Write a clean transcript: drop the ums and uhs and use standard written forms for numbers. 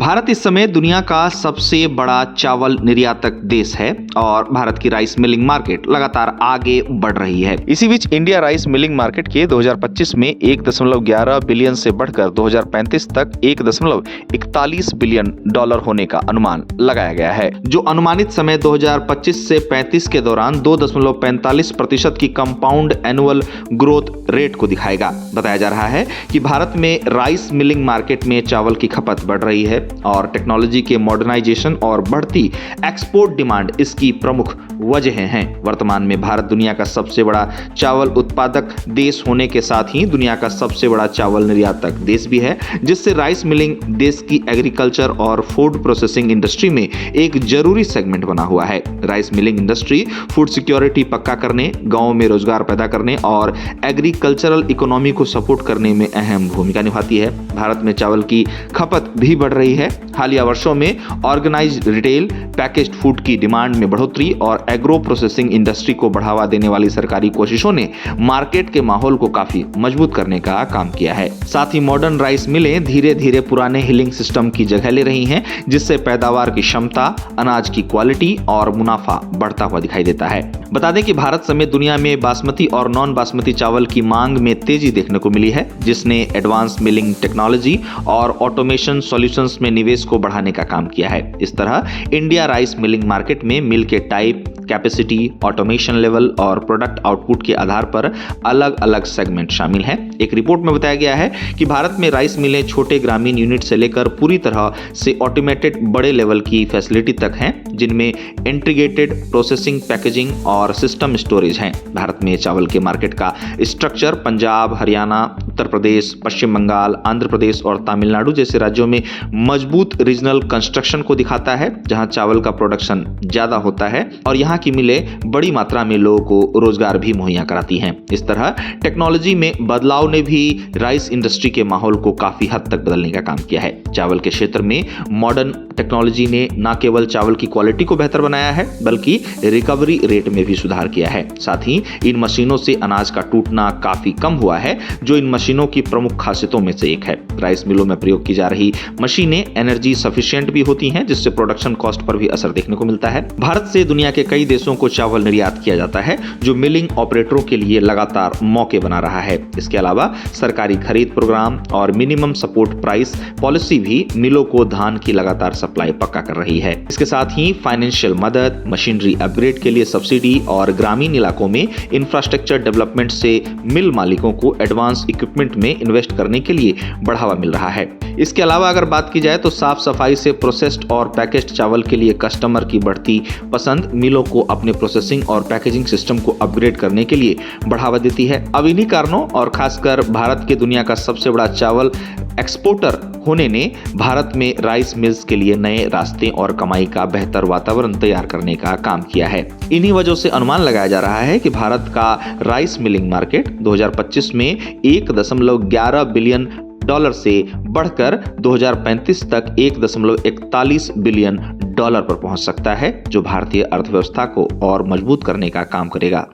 भारत इस समय दुनिया का सबसे बड़ा चावल निर्यातक देश है और भारत की राइस मिलिंग मार्केट लगातार आगे बढ़ रही है। इसी बीच इंडिया राइस मिलिंग मार्केट के 2025 में 1.11 बिलियन से बढ़कर 2035 तक 1.41 बिलियन डॉलर होने का अनुमान लगाया गया है, जो अनुमानित समय 2025 से 35 के दौरान 2.45% की कंपाउंड एनुअल ग्रोथ रेट को दिखाएगा। बताया जा रहा है कि भारत में राइस मिलिंग मार्केट में चावल की खपत बढ़ रही है और टेक्नोलॉजी के मॉडर्नाइजेशन और बढ़ती एक्सपोर्ट डिमांड इसकी प्रमुख वजहें हैं। वर्तमान में भारत दुनिया का सबसे बड़ा चावल उत्पादक देश होने के साथ ही दुनिया का सबसे बड़ा चावल निर्यातक देश भी है, जिससे राइस मिलिंग देश की एग्रीकल्चर और फूड प्रोसेसिंग इंडस्ट्री में एक जरूरी सेगमेंट बना हुआ है। Rice milling industry food security पक्का करने, गांवों में रोजगार पैदा करने और एग्रीकल्चरल इकोनॉमी को सपोर्ट करने में अहम भूमिका निभाती है। भारत में चावल की खपत भी बढ़ रही है। हालिया वर्षों में ऑर्गेनाइज्ड रिटेल, पैकेज्ड फूड की डिमांड में बढ़ोतरी और एग्रो प्रोसेसिंग इंडस्ट्री को बढ़ावा देने वाली सरकारी कोशिशों ने मार्केट के माहौल को काफी मजबूत करने का काम किया है। साथ ही मॉडर्न राइस मिलें धीरे धीरे पुराने हिलिंग सिस्टम की जगह ले रही हैं, जिससे पैदावार की क्षमता, अनाज की क्वालिटी और मुनाफा बढ़ता हुआ दिखाई देता है। बता दें कि भारत समेत दुनिया में बासमती और नॉन बासमती चावल की मांग में तेजी देखने को मिली है, जिसने एडवांस मिलिंग टेक्नोलॉजी और ऑटोमेशन सॉल्यूशंस में निवेश को बढ़ाने का काम किया है। इस तरह इंडिया राइस मिलिंग मार्केट में मिल के टाइप, कैपेसिटी, ऑटोमेशन लेवल और प्रोडक्ट आउटपुट के आधार पर अलग अलग सेगमेंट शामिल हैं। एक रिपोर्ट में बताया गया है कि भारत में राइस मिलें छोटे ग्रामीण यूनिट से लेकर पूरी तरह से ऑटोमेटेड बड़े लेवल की फैसिलिटी तक हैं, जिनमें इंटीग्रेटेड प्रोसेसिंग, पैकेजिंग और सिस्टम स्टोरेज हैं। भारत में चावल के मार्केट का स्ट्रक्चर पंजाब, हरियाणा, उत्तर प्रदेश, पश्चिम बंगाल, आंध्र प्रदेश और तमिलनाडु जैसे राज्यों में मजबूत रीजनल कंस्ट्रक्शन को दिखाता है, जहां चावल का प्रोडक्शन ज्यादा होता है और यहाँ की मिलें बड़ी मात्रा में लोगों को रोजगार भी मुहैया कराती हैं। इस तरह टेक्नोलॉजी में बदलाव ने भी राइस इंडस्ट्री के माहौल को काफी हद तक बदलने का काम किया है। चावल के क्षेत्र में मॉडर्न टेक्नोलॉजी ने न केवल चावल की क्वालिटी को बेहतर बनाया है, बल्कि रिकवरी रेट में भी सुधार किया है। साथ ही इन मशीनों से अनाज का टूटना काफी कम हुआ है, जो इन मशीनों की प्रमुख खासियतों में से एक है। राइस मिलों में प्रयोग की जा रही मशीनें एनर्जी सफिशिएंट भी होती हैं, जिससे प्रोडक्शन कॉस्ट पर भी असर देखने को मिलता है। भारत से दुनिया के कई देशों को चावल निर्यात किया जाता है, जो मिलिंग ऑपरेटरों के लिए लगातार मौके बना रहा है। इसके अलावा सरकारी खरीद प्रोग्राम और मिनिमम सपोर्ट प्राइस पॉलिसी भी मिलों को धान की लगातार सप्लाई पक्का कर रही है। इसके साथ ही फाइनेंशियल मदद, मशीनरी अपग्रेड के लिए सब्सिडी और ग्रामीण इलाकों में इंफ्रास्ट्रक्चर डेवलपमेंट से मिल मालिकों को एडवांस इक्विपमेंट में इन्वेस्ट करने के लिए बढ़ावा मिल रहा है। इसके अलावा अगर बात की जाए तो साफ सफाई से प्रोसेस्ड और पैकेज्ड चावल के लिए कस्टमर की बढ़ती पसंद मिलों को अपने प्रोसेसिंग और पैकेजिंग सिस्टम को अपग्रेड करने के लिए बढ़ावा देती है। अब इन्हीं कारणों और खासकर भारत के दुनिया का सबसे बड़ा चावल एक्सपोर्टर होने ने भारत में राइस मिल्स के लिए नए रास्ते और कमाई का बेहतर वातावरण तैयार करने का काम किया है। इन्हीं वजहों से अनुमान लगाया जा रहा है कि भारत का राइस मिलिंग मार्केट 2025 में 1.11 बिलियन डॉलर से बढ़कर 2035 तक 1.41 बिलियन डॉलर पर पहुंच सकता है, जो भारतीय अर्थव्यवस्था को और मजबूत करने का काम करेगा।